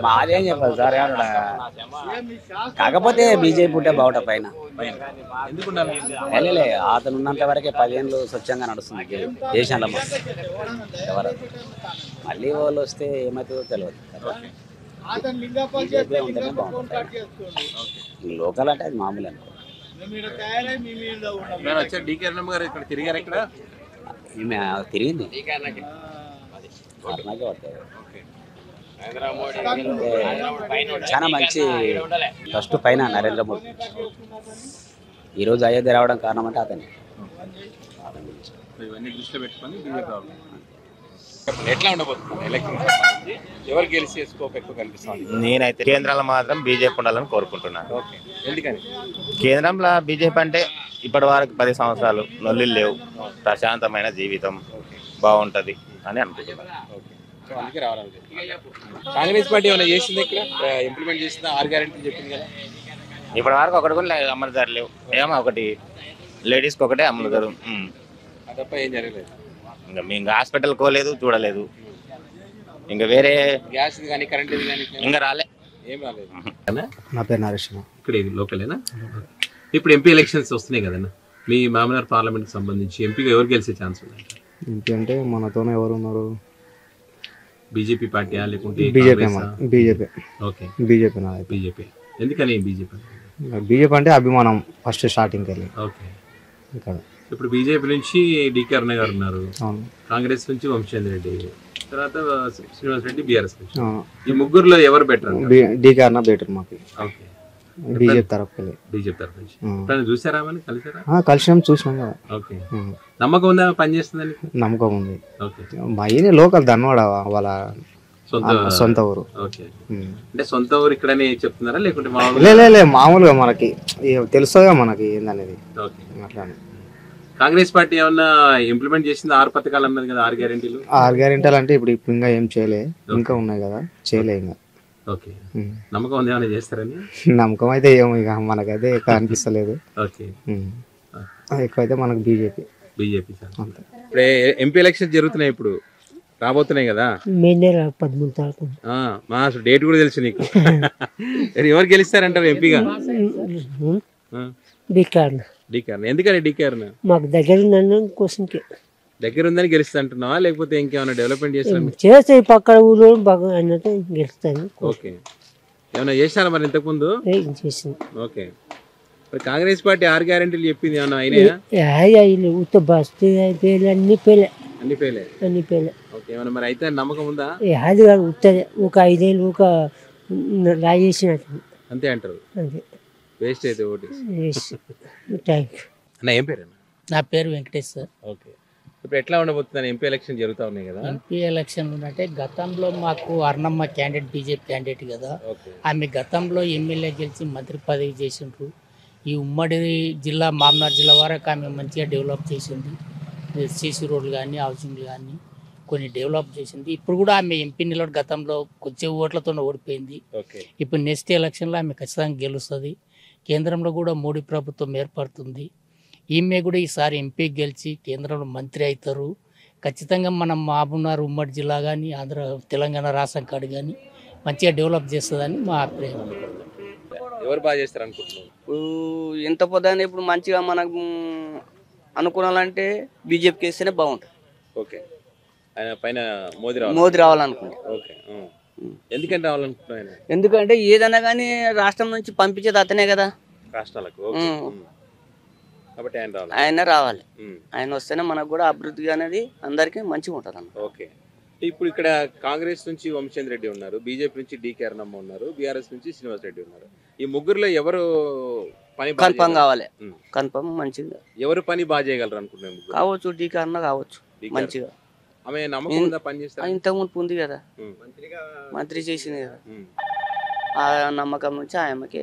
మాదేం చెప్పాలి సార్ కాకపోతే బీజేపీ ఉంటే బాగుంట పైన వెళ్ళలే అతను ఉన్నంత వరకే 10 ఏళ్ళు స్వచ్ఛంగా నడుస్తుంది దేశంలో ఎవరు మళ్ళీ వాళ్ళు వస్తే ఏమవుతుందో తెలియదు. బీజేపీ ఉంటేనే బాగుంటుంది. లోకల్ అంటే అది మామూలు అనుకో. తిరిగింది చాలా మంచి ఫస్ట్ పైన నరేంద్ర మోడీ ఈరోజు అయోధ్య రావడం కారణం అంటే అతనే. ఎట్లా ఉండబోతుంది ఎలక్షన్ ఎవరు గెలిచి స్కోప్ ఎక్కువ కనిపిస్తుంది? నేనైతే కేంద్రంలో మాత్రం బీజేపీ ఉండాలని కోరుకుంటున్నాను. ఓకే, ఎందుకని? కేంద్రంలో బీజేపీ అంటే ఇప్పటి వరకు 10 సంవత్సరాలు నొల్లులు లేవు, ప్రశాంతమైన జీవితం బాగుంటుంది అని అనుకుంటున్నాను. అందుకే రావాలి. కాంగ్రెస్ పార్టీ ఏమైనా చేసింది ఇక్కడ ఇంప్లిమెంట్ చేసిందా? 6 గ్యారెంటీలు చెప్పింది కదా. ఇప్పటి వరకు ఒకటి కూడా అమలు జరగలేవు. ఏమో ఒకటి లేడీస్కి ఒకటే అమలు జరుగు తప్ప ఏం జరగలేదు. ఇంకా మేము హాస్పిటల్ కోలేదు, చూడలేదు. ఇంకా వేరే గ్యాస్ కానీ కరెంట్ కానీ ఇంకా రాలే, ఏం రాలేదు. నా పేరు నరేష్. ఇక్కడ లోకలేనా? ఇప్పుడు ఎంపీ ఎలక్షన్స్ వస్తున్నాయి కదన్నా, మీ మామూలు పార్లమెంట్కి సంబంధించి ఎంపీగా ఎవరు గెలిచే ఛాన్స్ ఉంది? ఎంపీ అంటే మనతోనే ఎవరు ఉన్నారు? బీజేపీ పార్టీ లేకుంటే బీజేపీ. Okay, BJP. బీజేపీ. ఎందుకని బీజేపీ? బీజేపీ అంటే అభిమానం ఫస్ట్ స్టార్టింగ్కి వెళ్ళి. ఓకే, ఇక్కడ ఇప్పుడు బీజేపీ నుంచి డికే అరుణ గారు ఉన్నారు, అవును. కాంగ్రెస్ నుంచి వంశేంద్ర రెడ్డి, తర్వాత శ్రీనివాస్ రెడ్డి బీఆర్ఎస్ నుంచి. ఈ ముగ్గురులో ఎవరు బెటర్? డీకే అన్న బెటర్ మాకు. ఓకే, బీజేపీ తరఫు. బీజేపీ తరఫు నుంచి చూసారా? కలిసారా? కలిసినాం, చూసినాం కదా. ఓకే, నమ్మకం ఉందా పని చేస్తుందని? నమ్మకం ఉంది. ఓకే, మా ఈయన లోకల్ ధన్వాడ వాళ్ళ సొంత ఊరు. ఓకే, అంటే సొంత ఊరు ఇక్కడనే చెప్తున్నారా లేకుంటే మామూలుగా మనకి తెలుస్తుందిగా మనకి ఏందనేది. ఓకే, అట్లానే. కాంగ్రెస్ పార్టీ ఏమన్నా ఇంప్లిమెంట్ చేసింది? 6 పథకాలు అన్నది కదా, 6 గ్యారెంటీలు. 6 గ్యారెంటీలు అంటే ఇప్పుడు ఇంకా ఏం చేయలే, ఇంకా ఉన్నాయి కదా, చేయలే ఇంకా. ఓకే, నమ్మకం ఉంది ఏమైనా చేస్తారని? నమ్మకం అయితే ఏమో ఇక మనకైతే ఎక్కువ అనిపిస్తలేదు. ఓకే, ఎక్కువైతే మనకు బీజేపీ. ఇప్పుడు ఎంపీ ఎలక్షన్ జరుగుతున్నాయి, ఇప్పుడు రాబోతున్నాయి కదా. మా డేట్ కూడా తెలుసు నీకు. ఎవరు గెలుస్తారంటారు ఎంపీగా? ఎందుకని డీకేఆర్? మాకు దగ్గర ఉందని గెలుస్తా అంటున్నావా లేకపోతే ఇంకేమైనా డెవలప్మెంట్ చేస్తే పక్కన ఊళ్ళో బాగా అన్నట్టు గెలుస్తాను. ఓకే, ఏమైనా చేశారా మరి ఇంతకు ముందు? ఓకే, మరి కాంగ్రెస్ పార్టీ 6 గ్యారెంటీలు చెప్పింది ఏమన్నా అయినాయా? ఉత్త బస్తీ అన్ని పేలే. ఓకే, ఏమన్నా మరి అయితే నమ్మకం ఉందా? అది కాదు, ఉత్తదే ఒక 5 ఏళ్ళు ఒక రాజేసినట్టు అంతే అంటారు. వేస్ట్ అయితే ఓటు. అన్న ఏం పేరు? నా పేరు వెంకటేష్ సార్. ఓకే, ఇప్పుడు ఎట్లా ఉండబోతుంది? ఎంపీ ఎలక్షన్ జరుగుతూ ఉన్నాయి కదా. ఎంపీ ఎలక్షన్ అంటే గతంలో మాకు అర్ణమ్మ క్యాండిడేట్ బీజేపీ క్యాండిడేట్ కదా, ఆమె గతంలో ఎమ్మెల్యే గెలిచి మంత్రి పదవి చేసిండ్రు. ఈ ఉమ్మడి జిల్లా మామనార్ జిల్లా వరకు ఆమె మంచిగా డెవలప్ చేసింది. సీసీ రోడ్లు కానీ హౌసింగ్లు కానీ కొన్ని డెవలప్ చేసింది. ఇప్పుడు కూడా ఆమె ఎంపీ నిలబడి గతంలో కొంచెం ఓట్లతో ఓడిపోయింది. ఇప్పుడు నెక్స్ట్ ఎలక్షన్లో ఆమె ఖచ్చితంగా గెలుస్తుంది. కేంద్రంలో కూడా మోడీ ప్రభుత్వం ఏర్పడుతుంది. ఈమె కూడా ఈసారి ఎంపీ గెలిచి కేంద్రంలో మంత్రి అవుతారు. ఖచ్చితంగా మనం మహబూబ్నగర్ ఉమ్మడి జిల్లా కానీ తెలంగాణ రాష్ట్రం కాడు కానీ మంచిగా డెవలప్ చేస్తుందని మా అభిప్రాయం. ఎవరు బాగా చేస్తారు అనుకుంటున్నారు? ఇప్పుడు ఎంత పొద్దున ఇప్పుడు మంచిగా మనకు అనుకున్నాలంటే బీజేపీకి వేస్తేనే బాగుంటుంది. ఓకే, ఆయన పైన మోదీ రావాలనుకుంటా. ఓకే, ఎందుకని రావాలనుకుంటున్నా? ఎందుకంటే ఏదైనా కానీ రాష్ట్రం నుంచి పంపించేది అతనే కదా రాష్ట్రాలకు. కాబట్టి ఆయన రావాలి. ఆయన వస్తేనే మనకు కూడా అభివృద్ధి అనేది అందరికీ మంచిగా ఉంటుంది అన్న. ఓకే, ఇప్పుడు ఇక్కడ కాంగ్రెస్ నుంచి వంశేంద్ర రెడ్డి ఉన్నారు, బీజేపీ నుంచి డికే అరుణమ్మ ఉన్నారు, బీఆర్ఎస్ నుంచి శ్రీనివాస్ రెడ్డి ఉన్నారు. ఈ ముగ్గురులో ఎవరు పని కన్ఫర్మ్ కావాలి? కన్ఫర్మ్ మంచిగా ఎవరు పని బాగా చేయగలరు అనుకుంటున్నాను? కావచ్చు డికే అరుణ కావచ్చు మంచిగా. ఆమె నమ్మకం ఉందా పని చేస్తా? ఇంతకు ముందు ఉంది కదా, మంత్రి చేసింది కదా, ఆ నమ్మకం నుంచి ఆమెకి